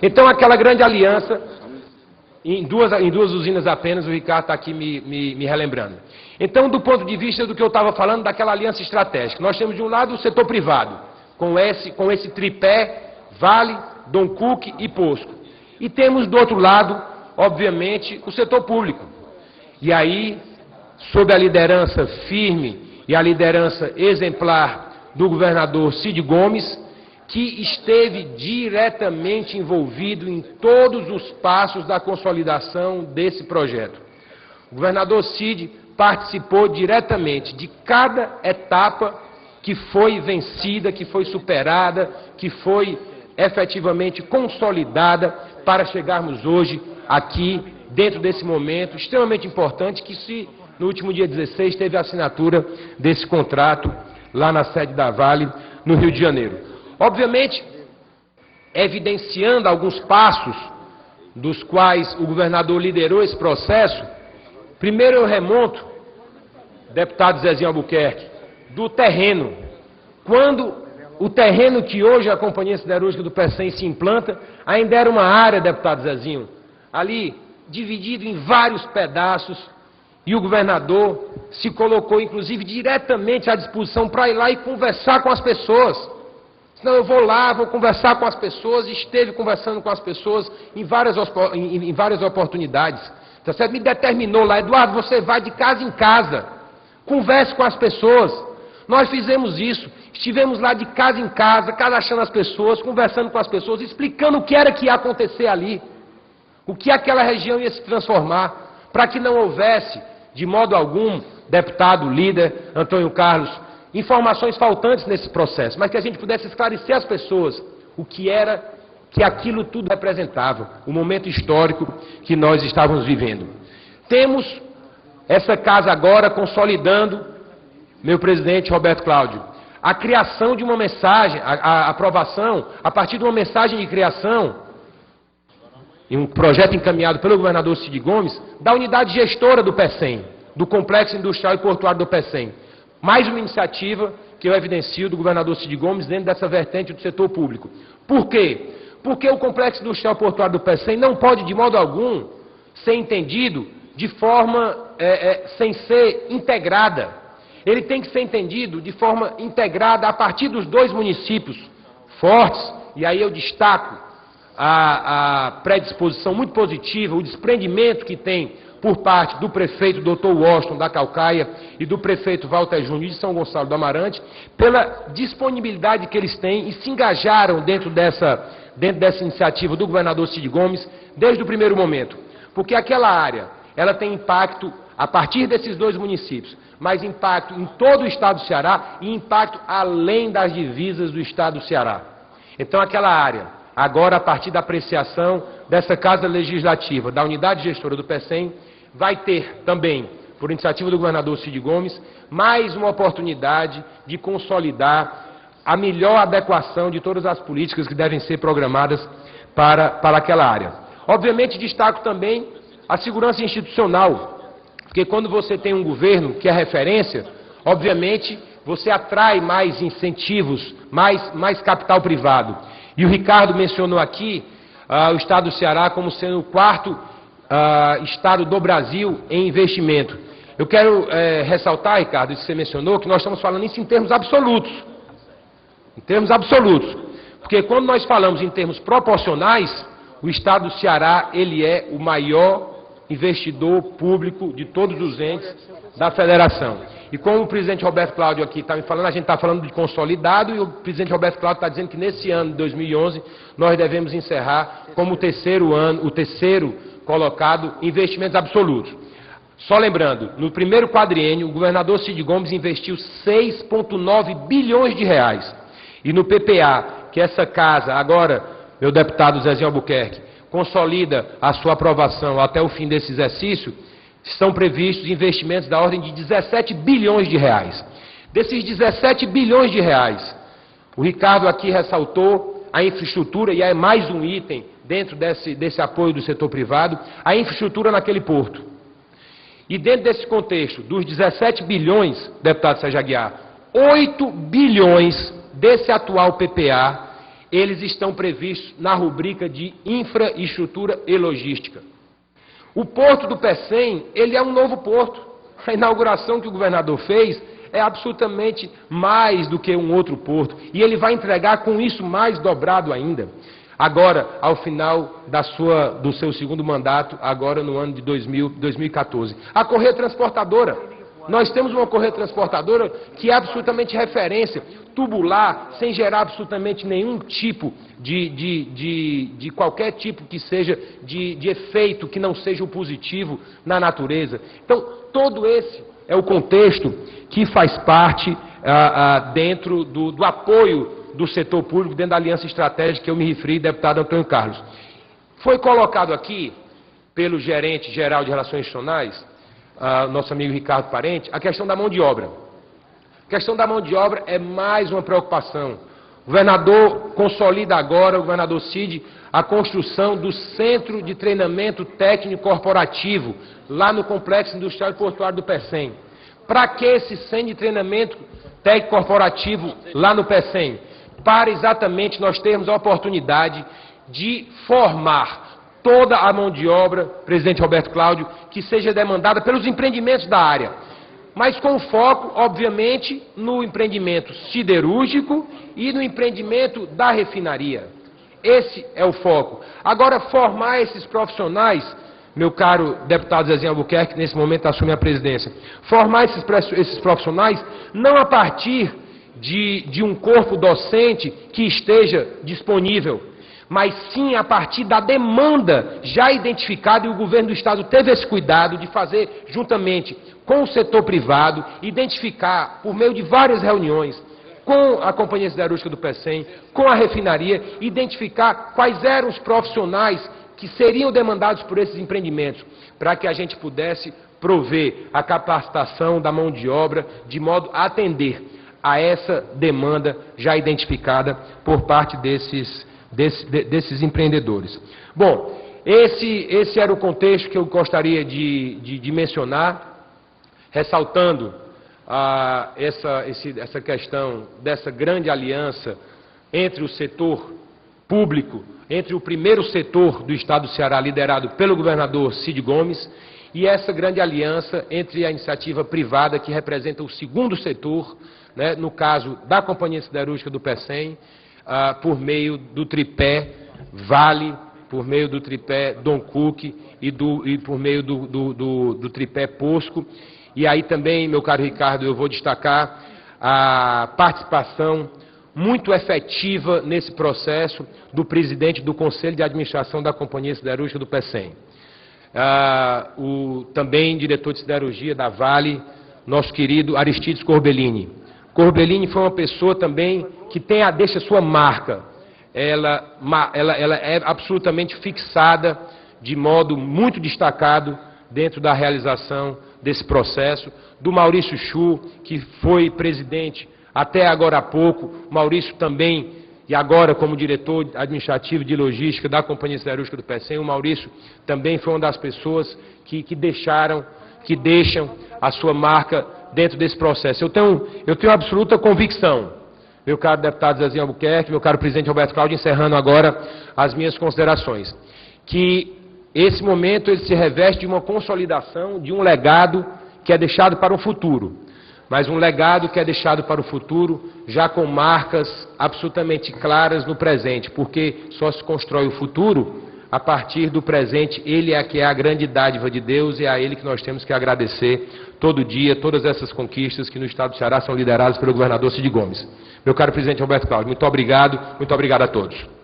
Então, aquela grande aliança, em duas usinas apenas, o Ricardo está aqui me relembrando. Então, do ponto de vista do que eu estava falando, daquela aliança estratégica, nós temos de um lado o setor privado, com esse tripé, Vale, Dom Cook e POSCO. E temos do outro lado, obviamente, o setor público. E aí, sob a liderança firme e a liderança exemplar do governador Cid Gomes, que esteve diretamente envolvido em todos os passos da consolidação desse projeto. O governador Cid participou diretamente de cada etapa que foi vencida, que foi superada, que foi efetivamente consolidada para chegarmos hoje aqui, dentro desse momento extremamente importante, que no último dia 16 teve a assinatura desse contrato lá na sede da Vale, no Rio de Janeiro. Obviamente, evidenciando alguns passos dos quais o governador liderou esse processo, primeiro eu remonto, deputado Zezinho Albuquerque, do terreno. Quando o terreno que hoje a Companhia Siderúrgica do Pecém se implanta, ainda era uma área, deputado Zezinho, ali dividido em vários pedaços, e o governador se colocou, inclusive, diretamente à disposição para ir lá e conversar com as pessoas. Senão eu vou lá, vou conversar com as pessoas, esteve conversando com as pessoas em várias oportunidades. Tá certo? Me determinou lá, Eduardo, você vai de casa em casa, converse com as pessoas. Nós fizemos isso, estivemos lá de casa em casa, cadastrando as pessoas, conversando com as pessoas, explicando o que era que ia acontecer ali, o que aquela região ia se transformar, para que não houvesse, de modo algum, deputado, líder, Antônio Carlos, informações faltantes nesse processo, mas que a gente pudesse esclarecer às pessoas o que era que aquilo tudo representava, o momento histórico que nós estávamos vivendo. Temos essa casa agora consolidando, meu presidente Roberto Cláudio, a criação de uma mensagem, a aprovação, a partir de uma mensagem de criação, em um projeto encaminhado pelo governador Cid Gomes, da unidade gestora do Pecém, do Complexo Industrial e Portuário do Pecém. Mais uma iniciativa que eu evidencio do governador Cid Gomes dentro dessa vertente do setor público. Por quê? Porque o Complexo Industrial e Portuário do Pecém não pode, de modo algum, ser entendido de forma sem ser integrada. Ele tem que ser entendido de forma integrada a partir dos dois municípios fortes, e aí eu destaco a predisposição muito positiva, o desprendimento que tem por parte do prefeito Dr. Washington da Caucaia e do prefeito Walter Júnior de São Gonçalo do Amarante, pela disponibilidade que eles têm e se engajaram dentro dessa iniciativa do governador Cid Gomes desde o primeiro momento. Porque aquela área, ela tem impacto a partir desses dois municípios, mas impacto em todo o estado do Ceará e impacto além das divisas do estado do Ceará. Então aquela área, agora a partir da apreciação dessa Casa Legislativa, da unidade gestora do Pecém, vai ter também, por iniciativa do governador Cid Gomes, mais uma oportunidade de consolidar a melhor adequação de todas as políticas que devem ser programadas para aquela área. Obviamente destaco também a segurança institucional, porque quando você tem um governo que é referência, obviamente você atrai mais incentivos, mais capital privado. E o Ricardo mencionou aqui o estado do Ceará como sendo o quarto estado do Brasil em investimento. Eu quero ressaltar, Ricardo, isso que você mencionou, que nós estamos falando isso em termos absolutos. Em termos absolutos. Porque quando nós falamos em termos proporcionais, o estado do Ceará, ele é o maior investidor público de todos os entes da federação. E como o presidente Roberto Cláudio aqui está me falando, a gente está falando de consolidado e o presidente Roberto Cláudio está dizendo que nesse ano de 2011 nós devemos encerrar como o terceiro colocado investimentos absolutos. Só lembrando, no primeiro quadriênio o governador Cid Gomes investiu 6,9 bilhões de reais. E no PPA, que essa casa, agora, meu deputado Zezinho Albuquerque, consolida a sua aprovação até o fim desse exercício, estão previstos investimentos da ordem de 17 bilhões de reais. Desses 17 bilhões de reais, o Ricardo aqui ressaltou a infraestrutura, e é mais um item dentro desse apoio do setor privado, a infraestrutura naquele porto. E dentro desse contexto, dos 17 bilhões, deputado Sérgio Aguiar, 8 bilhões desse atual PPA, eles estão previstos na rubrica de infraestrutura e logística. O porto do Pecém, ele é um novo porto. A inauguração que o governador fez é absolutamente mais do que um outro porto. E ele vai entregar com isso mais dobrado ainda. Agora, ao final do seu segundo mandato, agora no ano de 2014. A Correia Transportadora. Nós temos uma Correia Transportadora que é absolutamente referência, tubular, sem gerar absolutamente nenhum tipo de qualquer tipo que seja de efeito que não seja o positivo na natureza. Então, todo esse é o contexto que faz parte dentro do apoio do setor público, dentro da aliança estratégica que eu me referi, deputado Antônio Carlos. Foi colocado aqui, pelo gerente geral de Relações Institucionais, nosso amigo Ricardo Parente, a questão da mão de obra. A questão da mão de obra é mais uma preocupação. O governador consolida agora, o governador Cid, a construção do Centro de Treinamento Técnico Corporativo, lá no Complexo Industrial e Portuário do Pecém. Para que esse Centro de Treinamento Técnico Corporativo lá no Pecém? Para exatamente nós termos a oportunidade de formar toda a mão de obra, presidente Roberto Cláudio, que seja demandada pelos empreendimentos da área, mas com foco, obviamente, no empreendimento siderúrgico e no empreendimento da refinaria. Esse é o foco. Agora, formar esses profissionais, meu caro deputado Zezinho Albuquerque, que nesse momento assume a presidência, formar esses profissionais não a partir de um corpo docente que esteja disponível, mas sim a partir da demanda já identificada, e o governo do Estado teve esse cuidado de fazer, juntamente com o setor privado, identificar, por meio de várias reuniões, com a Companhia Siderúrgica do Pecém, com a refinaria, identificar quais eram os profissionais que seriam demandados por esses empreendimentos, para que a gente pudesse prover a capacitação da mão de obra, de modo a atender a essa demanda já identificada por parte desses empreendedores. Bom, esse era o contexto que eu gostaria de mencionar, ressaltando essa questão dessa grande aliança entre o setor público, entre o primeiro setor do Estado do Ceará, liderado pelo governador Cid Gomes, e essa grande aliança entre a iniciativa privada, que representa o segundo setor, né, no caso da Companhia Siderúrgica do Pecém, por meio do tripé Vale, por meio do tripé Dom Cook e por meio do tripé Posco. E aí também, meu caro Ricardo, eu vou destacar a participação muito efetiva nesse processo do presidente do Conselho de Administração da Companhia Siderúrgica do Pecém. Também diretor de siderurgia da Vale, nosso querido Aristides Corbellini. Corbellini foi uma pessoa também que deixa sua marca. Ela é absolutamente fixada, de modo muito destacado, dentro da realização desse processo. Do Maurício Chu, que foi presidente até agora há pouco. Maurício também, e agora como diretor administrativo de logística da Companhia Siderúrgica do Pecém, o Maurício também foi uma das pessoas que deixam a sua marca dentro desse processo. Eu tenho absoluta convicção, meu caro deputado Zezinho Albuquerque, meu caro presidente Roberto Cláudio, encerrando agora as minhas considerações, que esse momento ele se reveste de uma consolidação, de um legado que é deixado para o futuro, mas um legado que é deixado para o futuro já com marcas absolutamente claras no presente, porque só se constrói o futuro a partir do presente. Ele é que é a grande dádiva de Deus, e é a Ele que nós temos que agradecer todo dia, todas essas conquistas que no Estado do Ceará são lideradas pelo governador Cid Gomes. Meu caro presidente Roberto Cláudio, muito obrigado a todos.